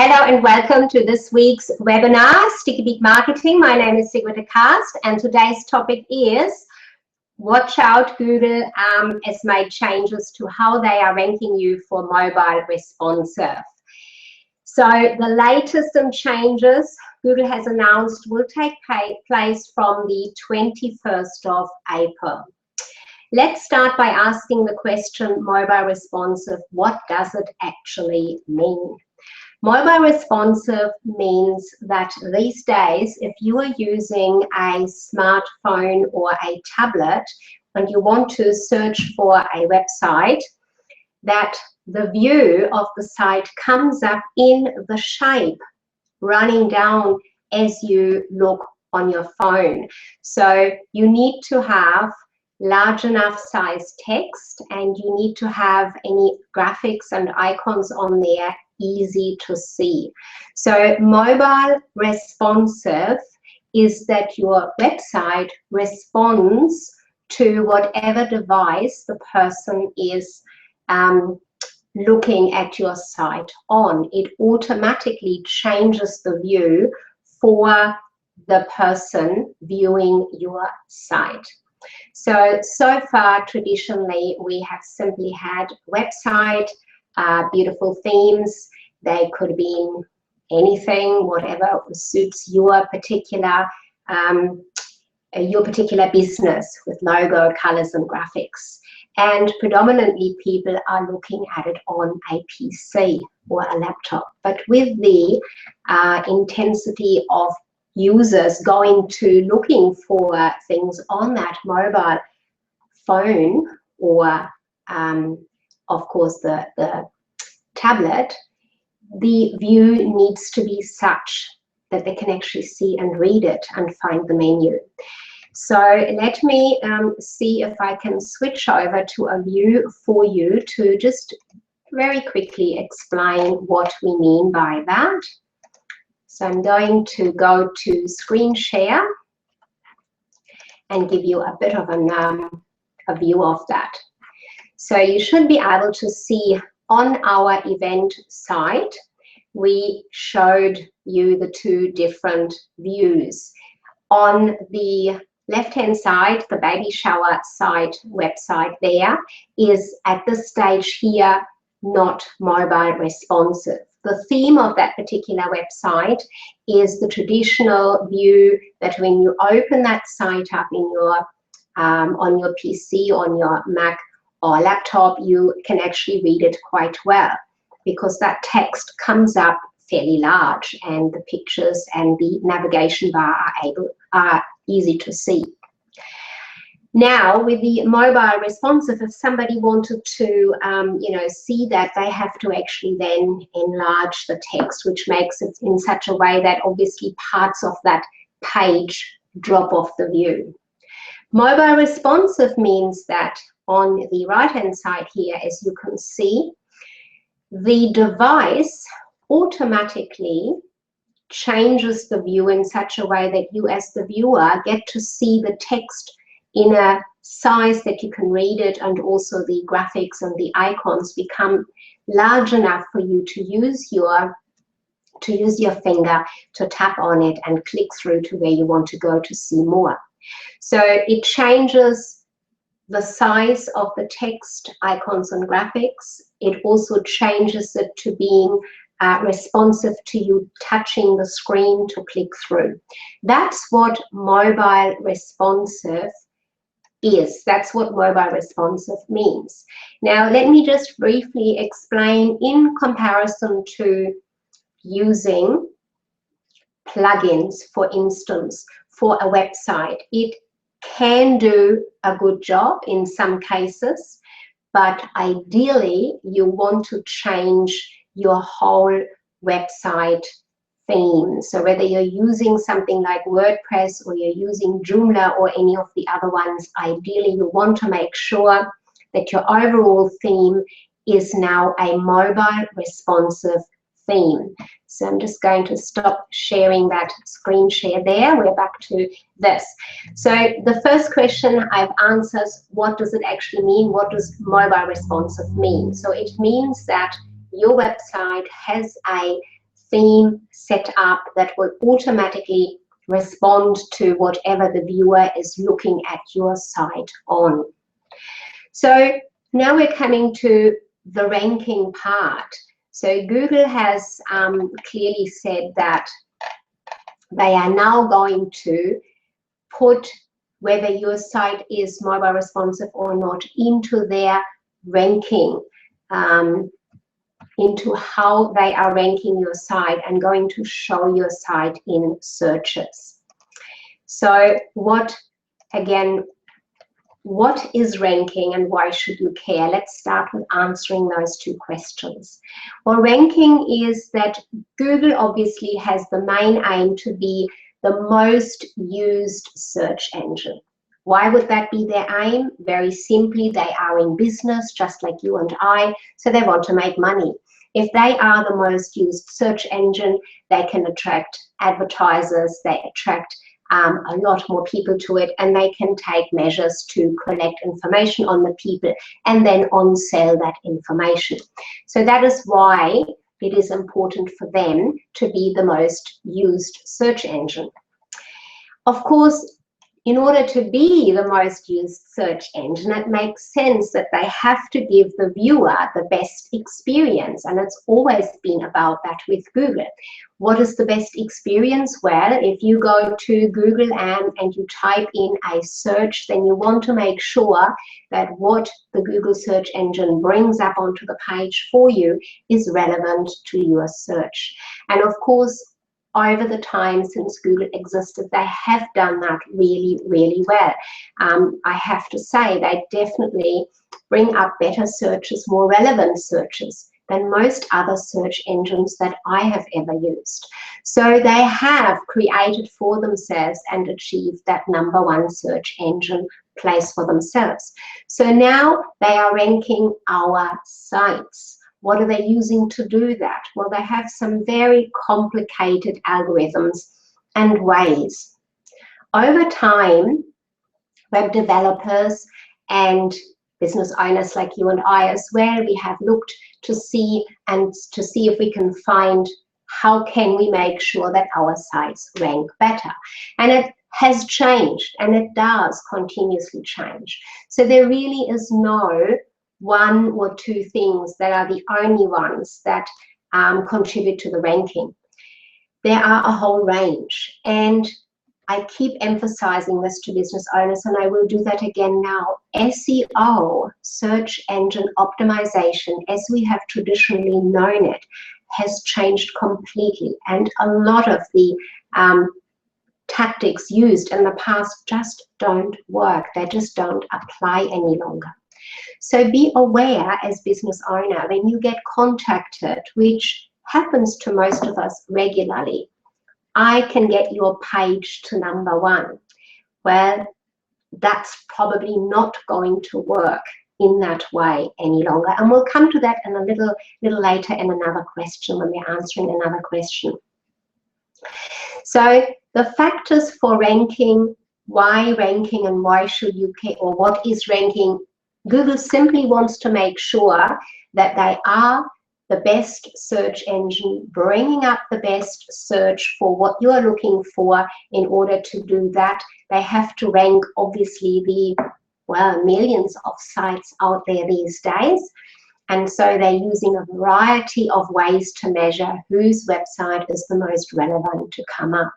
Hello and welcome to this week's webinar, Sticky Beak Marketing. My name is Sigrid Cast and today's topic is watch out, Google has made changes to how they are ranking you for mobile responsive. So the latest changes Google has announced will take place from the 21st of April. Let's start by asking the question, mobile responsive, what does it actually mean? Mobile responsive means that these days, if you are using a smartphone or a tablet and you want to search for a website, that the view of the site comes up in the shape running down as you look on your phone. So you need to have large enough size text and you need to have any graphics and icons on there easy to see. So mobile responsive is that your website responds to whatever device the person is looking at your site on. It automatically changes the view for the person viewing your site. So far, traditionally, we have simply had website, beautiful themes. They could be anything, whatever suits your particular business with logo, colors, and graphics. And predominantly, people are looking at it on a PC or a laptop. But with the intensity of users going to looking for things on that mobile phone or of course the tablet, the view needs to be such that they can actually see and read it and find the menu. So let me see if I can switch over to a view for you to just very quickly explain what we mean by that. So I'm going to go to screen share and give you a bit of a view of that. So you should be able to see on our event site, we showed you the two different views. On the left-hand side, the baby shower site website there is at this stage here not mobile responsive. The theme of that particular website is the traditional view that when you open that site up in your on your PC, on your Mac or laptop, you can actually read it quite well because that text comes up fairly large and the pictures and the navigation bar are easy to see. Now, with the mobile responsive, if somebody wanted to, see that, they have to actually then enlarge the text, which makes it in such a way that obviously parts of that page drop off the view. Mobile responsive means that on the right-hand side here, as you can see, the device automatically changes the view in such a way that you as the viewer get to see the text in a size that you can read it, and also the graphics and the icons become large enough for you to use your finger to tap on it and click through to where you want to go to see more. So it changes the size of the text, icons, and graphics. It also changes it to being responsive to you touching the screen to click through. That's what mobile responsive is. That's what mobile responsive means. Now, let me just briefly explain in comparison to using plugins, for instance, for a website. It can do a good job in some cases, but ideally you want to change your whole website theme. So whether you're using something like WordPress or you're using Joomla or any of the other ones, ideally you want to make sure that your overall theme is now a mobile responsive theme. So I'm just going to stop sharing that screen share there. We're back to this. So the first question I've answered, what does it actually mean? What does mobile responsive mean? So it means that your website has a theme set up that will automatically respond to whatever the viewer is looking at your site on. So now we're coming to the ranking part. So Google has clearly said that they are now going to put whether your site is mobile responsive or not into their ranking, into how they are ranking your site and going to show your site in searches. So what is ranking and why should you care? Let's start with answering those two questions. Well, ranking is that Google obviously has the main aim to be the most used search engine. Why would that be their aim? Very simply, they are in business just like you and I, so they want to make money. If they are the most used search engine, they can attract advertisers, they attract a lot more people to it, and they can take measures to collect information on the people and then on-sell that information. So that is why it is important for them to be the most used search engine. Of course, in order to be the most used search engine, it makes sense that they have to give the viewer the best experience, and it's always been about that with Google. What is the best experience? Well, if you go to Google and you type in a search, then you want to make sure that what the Google search engine brings up onto the page for you is relevant to your search. And of course, over the time since Google existed, they have done that really, really well. I have to say they definitely bring up better searches, more relevant searches than most other search engines that I have ever used. So they have created for themselves and achieved that #1 search engine place for themselves. So now they are ranking our sites. What are they using to do that? Well, they have some very complicated algorithms and ways. Over time, web developers and business owners like you and I as well, we have looked to see if we can find how can we make sure that our sites rank better. And it has changed, and it does continuously change. So there really is no one or two things that are the only ones that contribute to the ranking. There are a whole range, and I keep emphasizing this to business owners, and I will do that again now. SEO, search engine optimization, as we have traditionally known it, has changed completely, and a lot of the tactics used in the past just don't work. They just don't apply any longer. So be aware as business owner when you get contacted, which happens to most of us regularly. I can get your page to #1. Well, that's probably not going to work in that way any longer. And we'll come to that in a little later in another question when we're answering another question. So the factors for ranking, why ranking and why should you care, or what is ranking? Google simply wants to make sure that they are the best search engine, bringing up the best search for what you are looking for. In order to do that, they have to rank, obviously, the, well, millions of sites out there these days. And so they're using a variety of ways to measure whose website is the most relevant to come up.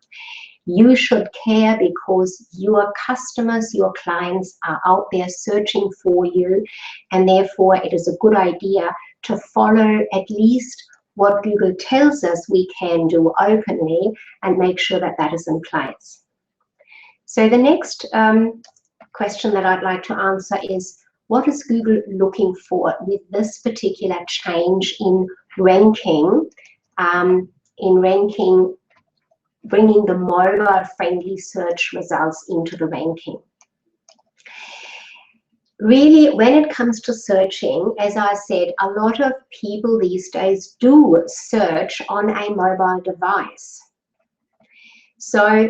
You should care because your customers, your clients are out there searching for you, and therefore it is a good idea to follow at least what Google tells us we can do openly and make sure that that is in place. So the next question that I'd like to answer is, what is Google looking for with this particular change in ranking, bringing the mobile-friendly search results into the ranking? Really, when it comes to searching, as I said, a lot of people these days do search on a mobile device. So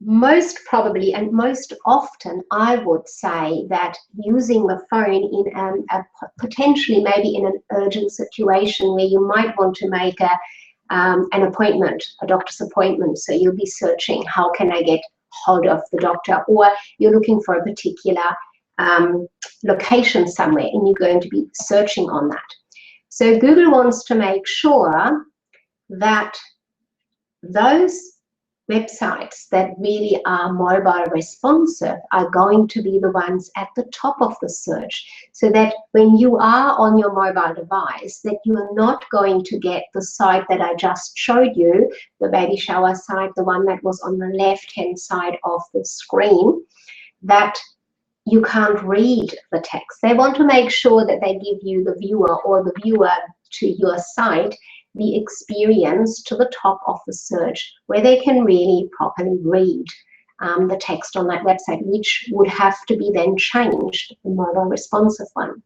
most probably and most often, I would say that using the phone in potentially maybe in an urgent situation where you might want to make an appointment, a doctor's appointment. So you'll be searching, how can I get hold of the doctor? Or you're looking for a particular location somewhere, and you're going to be searching on that. So Google wants to make sure that those websites that really are mobile responsive are going to be the ones at the top of the search, so that when you are on your mobile device, that you are not going to get the site that I just showed you, the baby shower site, the one that was on the left-hand side of the screen, that you can't read the text. They want to make sure that they give you, the viewer or the viewer to your site, the experience to the top of the search where they can really properly read the text on that website, which would have to be then changed, the mobile responsive one.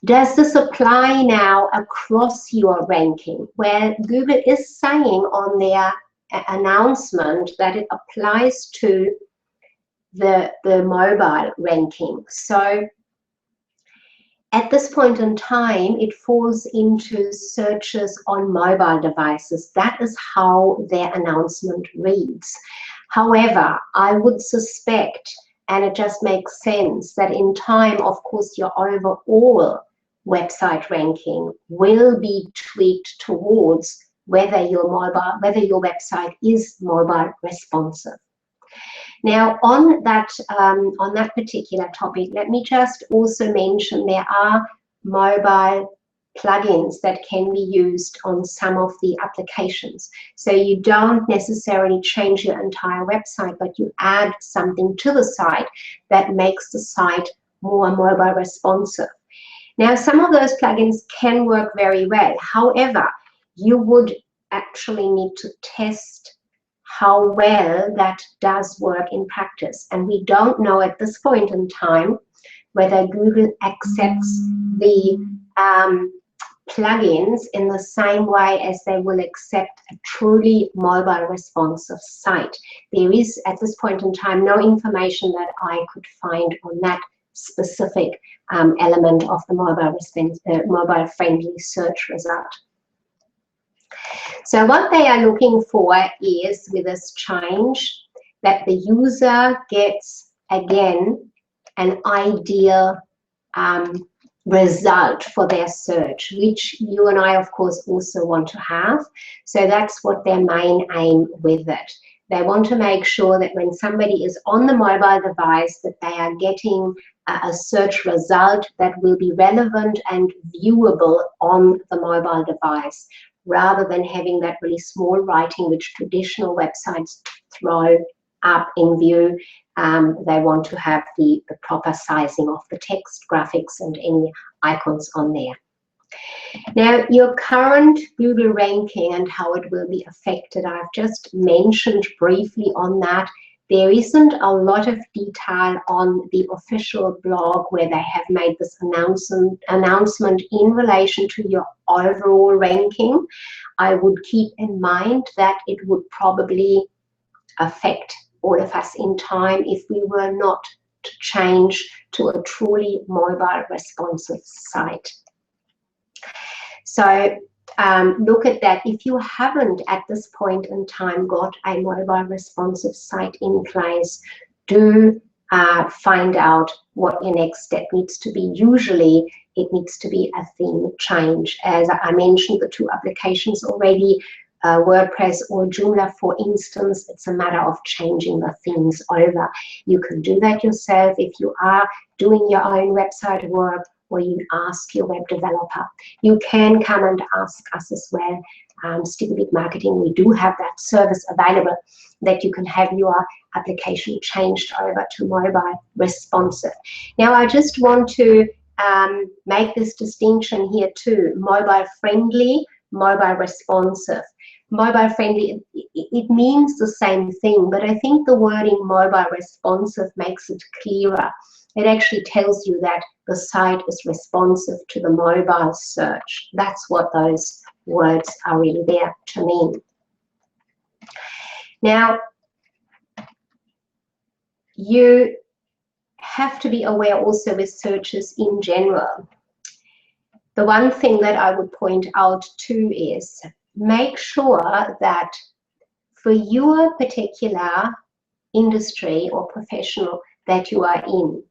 Does this apply now across your ranking? Well, Google is saying on their announcement that it applies to the mobile ranking. So at this point in time, it falls into searches on mobile devices. That is how their announcement reads. However, I would suspect, and it just makes sense, that in time, of course, your overall website ranking will be tweaked towards whether your website is mobile responsive. Now, on that particular topic, let me just also mention there are mobile plugins that can be used on some of the applications. So you don't necessarily change your entire website, but you add something to the site that makes the site more mobile responsive. Now, some of those plugins can work very well. However, you would actually need to test how well that does work in practice. And we don't know at this point in time whether Google accepts the plugins in the same way as they will accept a truly mobile responsive site. There is at this point in time no information that I could find on that specific element of the mobile friendly search result. So what they are looking for is, with this change, that the user gets, again, an ideal result for their search, which you and I, of course, also want to have. So that's what their main aim with it. They want to make sure that when somebody is on the mobile device, that they are getting a search result that will be relevant and viewable on the mobile device, rather than having that really small writing which traditional websites throw up in view. They want to have the proper sizing of the text, graphics, and any icons on there. Now, your current Google ranking and how it will be affected, I've just mentioned briefly on that. There isn't a lot of detail on the official blog where they have made this announcement in relation to your overall ranking. I would keep in mind that it would probably affect all of us in time if we were not to change to a truly mobile responsive site. So look at that. If you haven't at this point in time got a mobile responsive site in place, do find out what your next step needs to be. Usually it needs to be a theme change. As I mentioned, the two applications already, WordPress or Joomla, for instance, it's a matter of changing the themes over. You can do that yourself if you are doing your own website work, or you ask your web developer. You can come and ask us as well. Stickabit Marketing, we do have that service available, that you can have your application changed over to mobile responsive. Now, I just want to make this distinction here too: mobile friendly, mobile responsive. Mobile friendly, it means the same thing, but I think the wording mobile responsive makes it clearer. It actually tells you that the site is responsive to the mobile search. That's what those words are really there to mean. Now, you have to be aware also with searches in general. the one thing that I would point out too is make sure that for your particular industry or professional that you are in,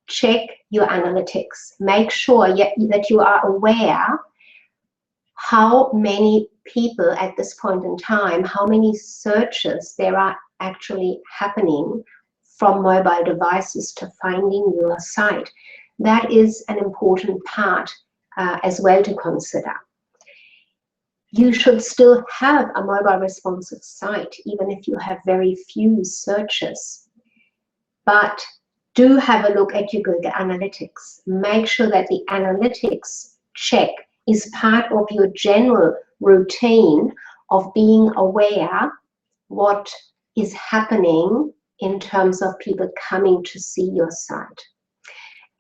check your analytics. Make sure that you are aware how many people at this point in time, how many searches there are actually happening from mobile devices to finding your site. That is an important part as well to consider. You should still have a mobile responsive site, even if you have very few searches. But do have a look at your Google Analytics. Make sure that the analytics check is part of your general routine of being aware what is happening in terms of people coming to see your site.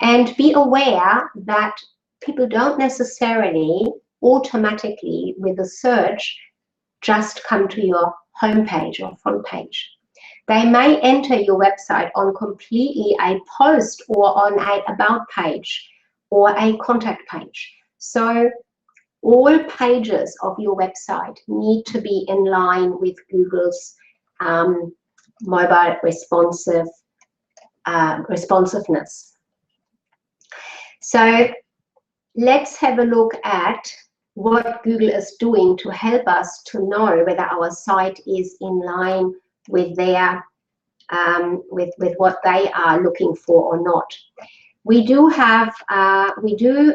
And be aware that people don't necessarily automatically with a search just come to your homepage or front page. They may enter your website on completely a post or on an about page or a contact page. So all pages of your website need to be in line with Google's mobile responsiveness. So let's have a look at what Google is doing to help us to know whether our site is in line with their with what they are looking for or not. We do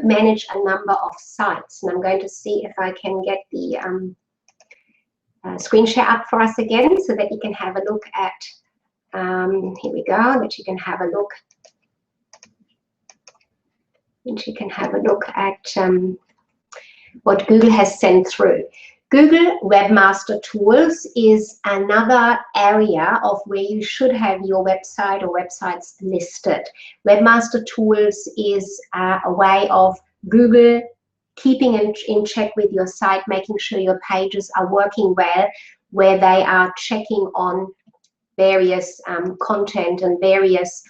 manage a number of sites, and I'm going to see if I can get the screen share up for us again so that you can have a look at, here we go, that you can have a look, and you can have a look at what Google has sent through. Google Webmaster Tools is another area of where you should have your website or websites listed. Webmaster Tools is a way of Google keeping in check with your site, making sure your pages are working well, where they are checking on various content and various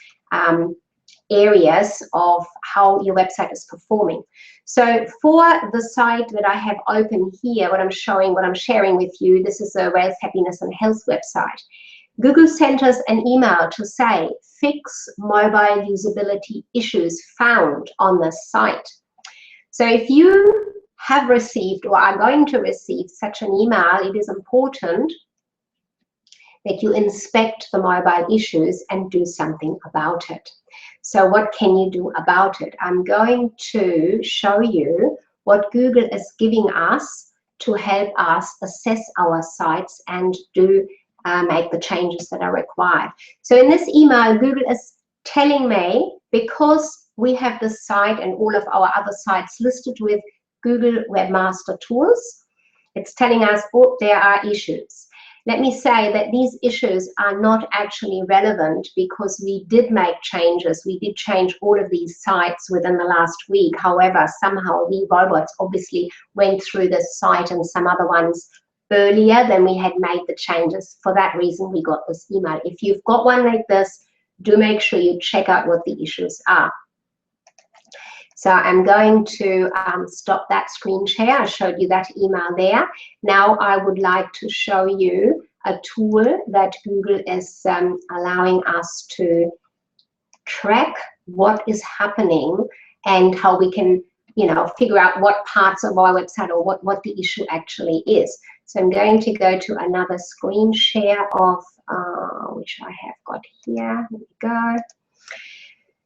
areas of how your website is performing. So for the site that I have open here, what I'm sharing with you, this is a Wales Happiness and Health website. Google sent us an email to say, fix mobile usability issues found on the site. So if you have received or are going to receive such an email, it is important that you inspect the mobile issues and do something about it. So what can you do about it? I'm going to show you what Google is giving us to help us assess our sites and do make the changes that are required. So in this email, Google is telling me, because we have this site and all of our other sites listed with Google Webmaster Tools, it's telling us, oh, there are issues. Let me say that these issues are not actually relevant because we did make changes. We did change all of these sites within the last week. However, somehow the robots obviously went through this site and some other ones earlier than we had made the changes. For that reason, we got this email. If you've got one like this, do make sure you check out what the issues are. So I'm going to stop that screen share. I showed you that email there. Now I would like to show you a tool that Google is allowing us to track what is happening and how we can, figure out what parts of our website or what the issue actually is. So I'm going to go to another screen share of, which I have got here. Here we go.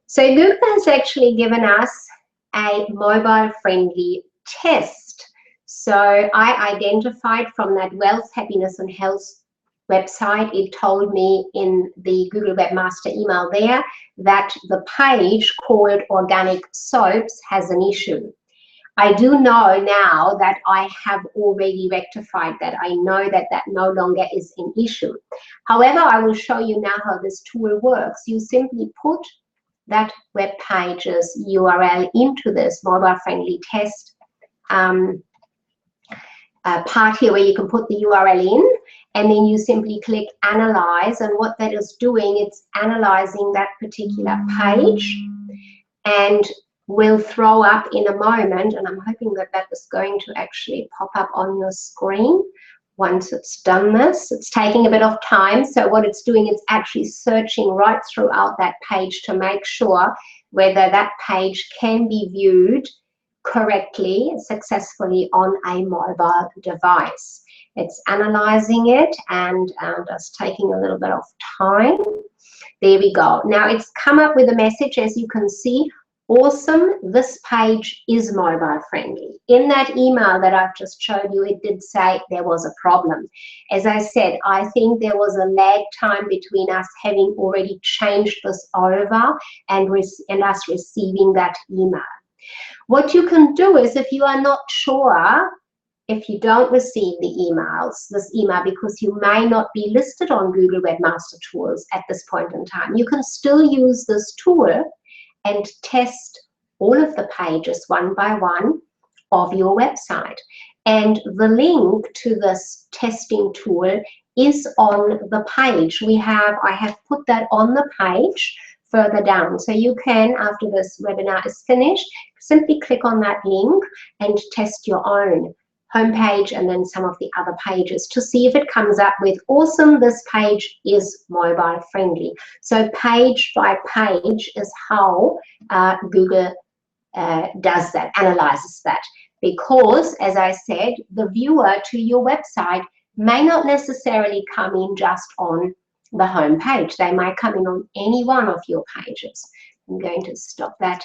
So Google has actually given us a mobile-friendly test. So I identified from that Wales Happiness and Health website, it told me in the Google Webmaster email there that the page called Organic Soaps has an issue. I do know now that I have already rectified that. I know that that no longer is an issue. However, I will show you now how this tool works. You simply put that web page's URL into this mobile-friendly test part here where you can put the URL in, and then you simply click Analyze, and what that is doing, it's analyzing that particular page and will throw up in a moment, and I'm hoping that that is going to actually pop up on your screen once it's done this. It's taking a bit of time, so what it's doing is actually searching right throughout that page to make sure whether that page can be viewed correctly, successfully on a mobile device. It's analyzing it and just taking a little bit of time. There we go. Now it's come up with a message, as you can see. Awesome, this page is mobile friendly. In that email that I've just showed you, it did say there was a problem. As I said, I think there was a lag time between us having already changed this over and us receiving that email. What you can do is, if you are not sure, if you don't receive this email because you may not be listed on Google Webmaster Tools at this point in time, you can still use this tool and test all of the pages one by one of your website. And the link to this testing tool is on the page. I have put that on the page further down. So you can, after this webinar is finished, simply click on that link and test your own homepage and then some of the other pages to see if it comes up with awesome, this page is mobile friendly. So page by page is how Google does that, analyzes that. Because, as I said, the viewer to your website may not necessarily come in just on the home page. They might come in on any one of your pages. I'm going to stop that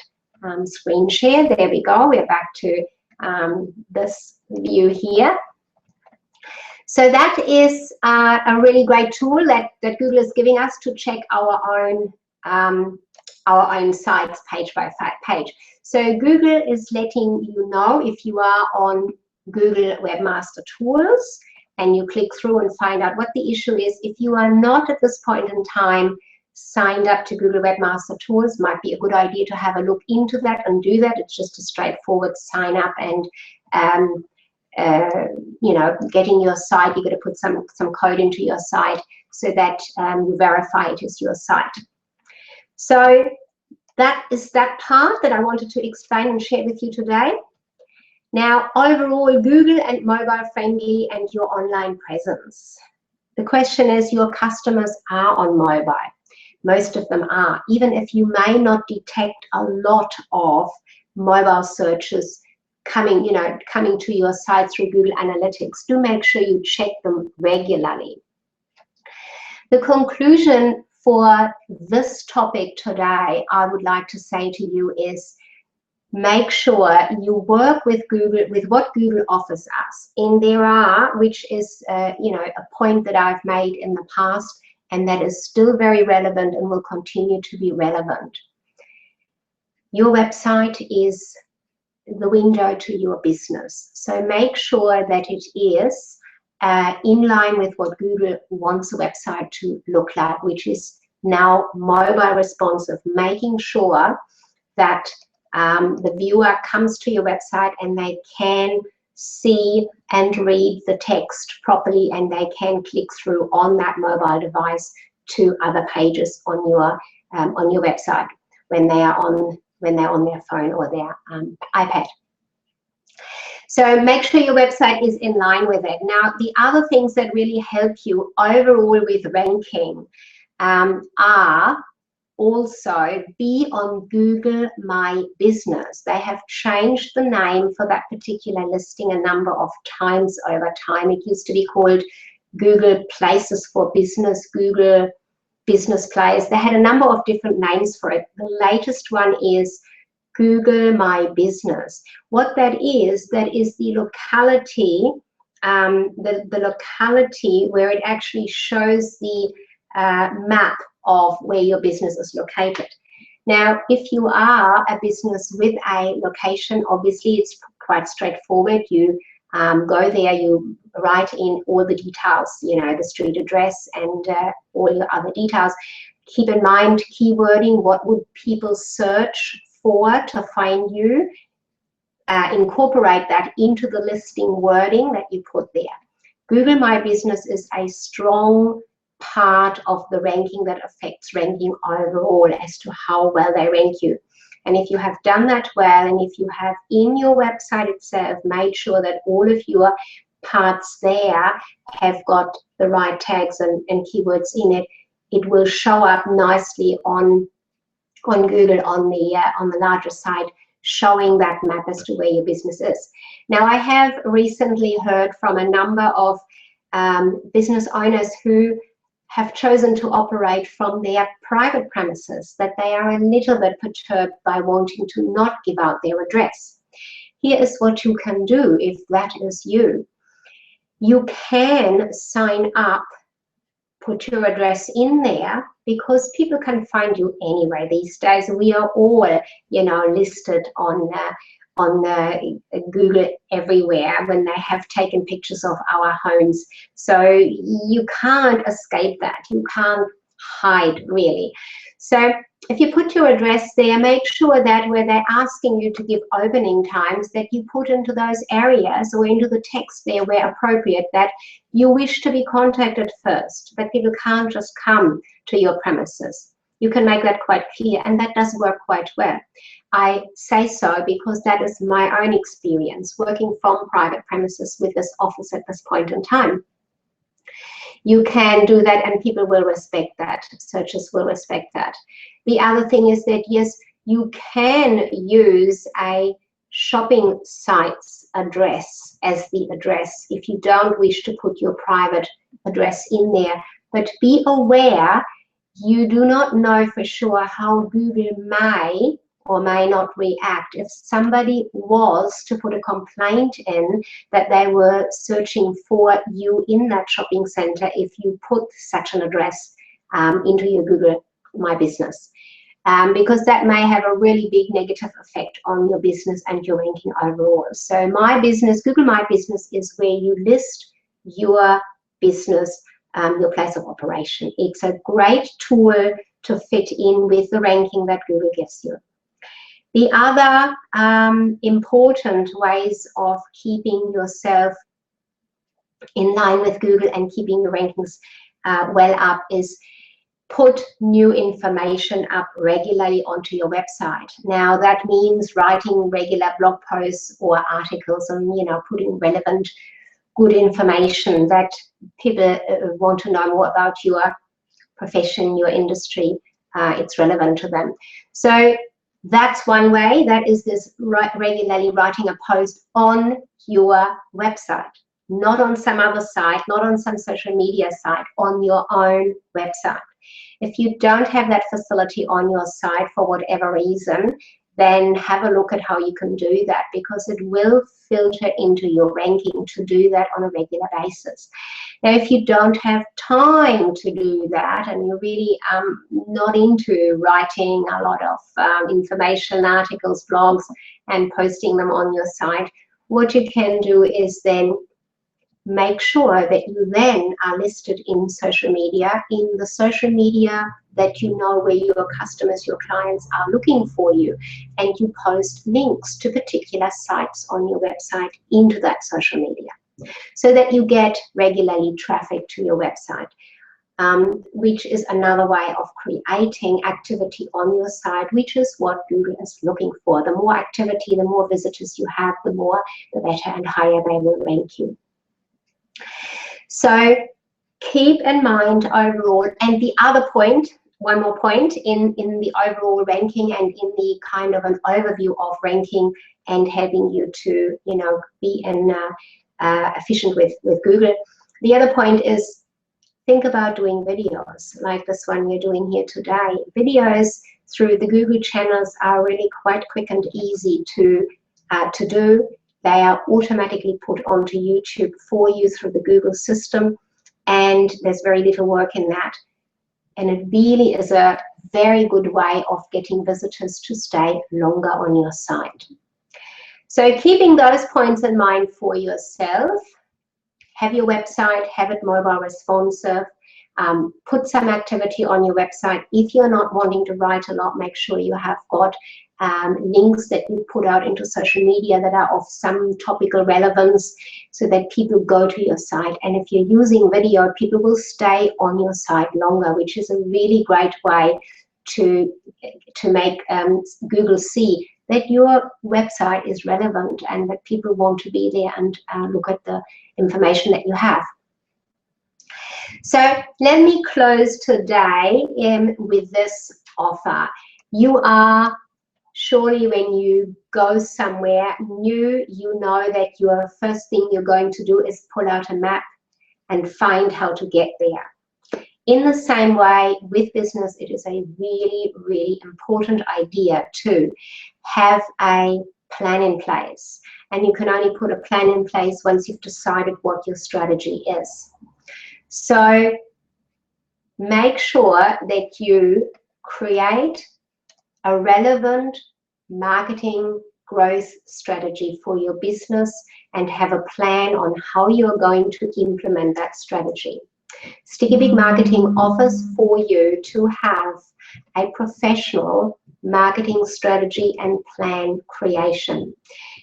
screen share. There we go. We're back to this view here. So that is a really great tool that Google is giving us to check our own sites page by page. So Google is letting you know if you are on Google Webmaster Tools and you click through and find out what the issue is. If you are not at this point in time signed up to Google Webmaster Tools, might be a good idea to have a look into that and do that. It's just a straightforward sign up and you know, getting your site. You're going to put some code into your site so that you verify it is your site. So that is that part that I wanted to explain and share with you today. Now, overall, Google and mobile friendly and your online presence. The question is, your customers are on mobile. Most of them are. Even if you may not detect a lot of mobile searches coming to your site through Google Analytics, do make sure you check them regularly. The conclusion for this topic today, I would like to say to you is, make sure you work with Google, with what Google offers us. And there are, which is you know, a point that I've made in the past, and that is still very relevant and will continue to be relevant. Your website is the window to your business. So make sure that it is in line with what Google wants a website to look like, which is now mobile responsive, making sure that the viewer comes to your website and they can see and read the text properly, and they can click through on that mobile device to other pages on your website when they are on their phone or their iPad. So make sure your website is in line with it. Now, the other things that really help you overall with ranking are also be on Google My Business. They have changed the name for that particular listing a number of times over time. It used to be called Google Places for Business, Google Business Plays. They had a number of different names for it. The latest one is Google My Business. What that is the locality, the locality where it actually shows the map of where your business is located. Now, if you are a business with a location, obviously it's quite straightforward. You go there, you write in all the details, you know, the street address and all your other details. Keep in mind keywording. What would people search for to find you? Incorporate that into the listing wording that you put there. Google My Business is a strong part of the ranking that affects ranking overall as to how well they rank you. And if you have done that well, and if you have in your website itself made sure that all of your parts there have got the right tags and keywords in it, it will show up nicely on Google on the larger site, showing that map as to where your business is. Now, I have recently heard from a number of business owners who have chosen to operate from their private premises, that they are a little bit perturbed by wanting to not give out their address. Here is what you can do if that is you. You can sign up, put your address in there, because people can find you anyway. These days, we are all, listed on Google everywhere when they have taken pictures of our homes. So you can't escape that. You can't hide, really. So if you put your address there, make sure that where they're asking you to give opening times, that you put into those areas or into the text there where appropriate that you wish to be contacted first, but people can't just come to your premises. You can make that quite clear, and that does work quite well. I say so because that is my own experience working from private premises with this office at this point in time. You can do that, and people will respect that. Searchers will respect that. The other thing is that, yes, you can use a shopping site's address as the address if you don't wish to put your private address in there. But be aware, you do not know for sure how Google may or may not react. If somebody was to put a complaint in that they were searching for you in that shopping center, if you put such an address into your Google My Business, because that may have a really big negative effect on your business and your ranking overall. So My Business, Google My Business, is where you list your business, your place of operation. It's a great tool to fit in with the ranking that Google gives you. The other important ways of keeping yourself in line with Google and keeping your rankings well up is put new information up regularly onto your website. Now, that means writing regular blog posts or articles and, putting relevant, good information that people want to know more about your profession, your industry. It's relevant to them. So that's one way. That is this regularly writing a post on your website, not on some other site, not on some social media site, on your own website. If you don't have that facility on your site for whatever reason, then have a look at how you can do that, because it will filter into your ranking to do that on a regular basis. Now, if you don't have time to do that and you're really not into writing a lot of information, articles, blogs, and posting them on your site, what you can do is then make sure that you then are listed in social media, in the social media that you know where your customers, your clients are looking for you, and you post links to particular sites on your website into that social media, so that you get regularly traffic to your website, which is another way of creating activity on your site, which is what Google is looking for. The more activity, the more visitors you have, the better and higher they will rank you. So keep in mind overall, and the other point, one more point in the overall ranking and in the kind of an overview of ranking and helping you to, be efficient with Google. The other point is, think about doing videos like this one you're doing here today. Videos through the Google channels are really quite quick and easy to do. They are automatically put onto YouTube for you through the Google system, and there's very little work in that. And it really is a very good way of getting visitors to stay longer on your site. So keeping those points in mind for yourself, have your website, have it mobile responsive, put some activity on your website. If you're not wanting to write a lot, make sure you have got links that you put out into social media that are of some topical relevance, so that people go to your site. And if you're using video, people will stay on your site longer, which is a really great way to make Google see that your website is relevant and that people want to be there and look at the information that you have. So let me close today with this offer. You are surely, when you go somewhere new, you know that your first thing you're going to do is pull out a map and find how to get there. In the same way, with business, it is a really, really important idea to have a plan in place. And you can only put a plan in place once you've decided what your strategy is. So make sure that you create a relevant marketing growth strategy for your business and have a plan on how you're going to implement that strategy. Sticky Pig Marketing offers for you to have a professional marketing strategy and plan creation.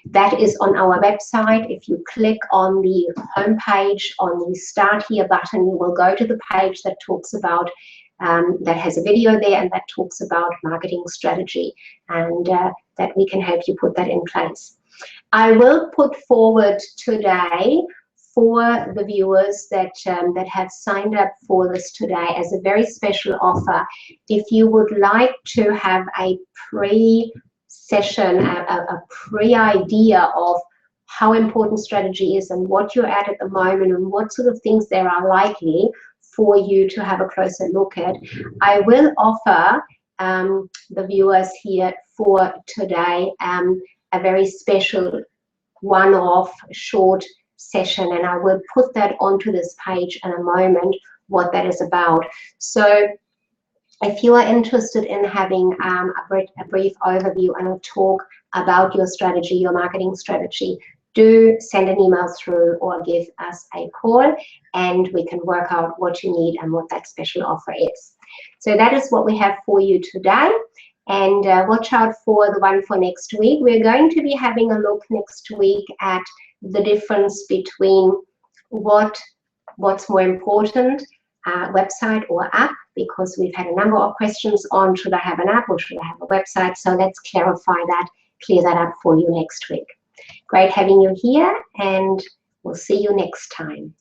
That is on our website. If you click on the home page on the Start Here button, you will go to the page that talks about that has a video there and that talks about marketing strategy, and that we can help you put that in place. I will put forward today for the viewers that that have signed up for this today as a very special offer. If you would like to have a pre-session, a pre-idea of how important strategy is and what you're at the moment and what sort of things there are likely for you to have a closer look at, I will offer the viewers here for today a very special one-off short session, and I will put that onto this page in a moment, what that is about. So if you are interested in having a brief overview and a talk about your strategy, your marketing strategy, do send an email through or give us a call and we can work out what you need and what that special offer is. So that is what we have for you today, and watch out for the one for next week. We're going to be having a look next week at the difference between what's more important, website or app, because we've had a number of questions on should I have an app or should I have a website. So let's clarify that, clear that up for you next week. Great having you here, and we'll see you next time.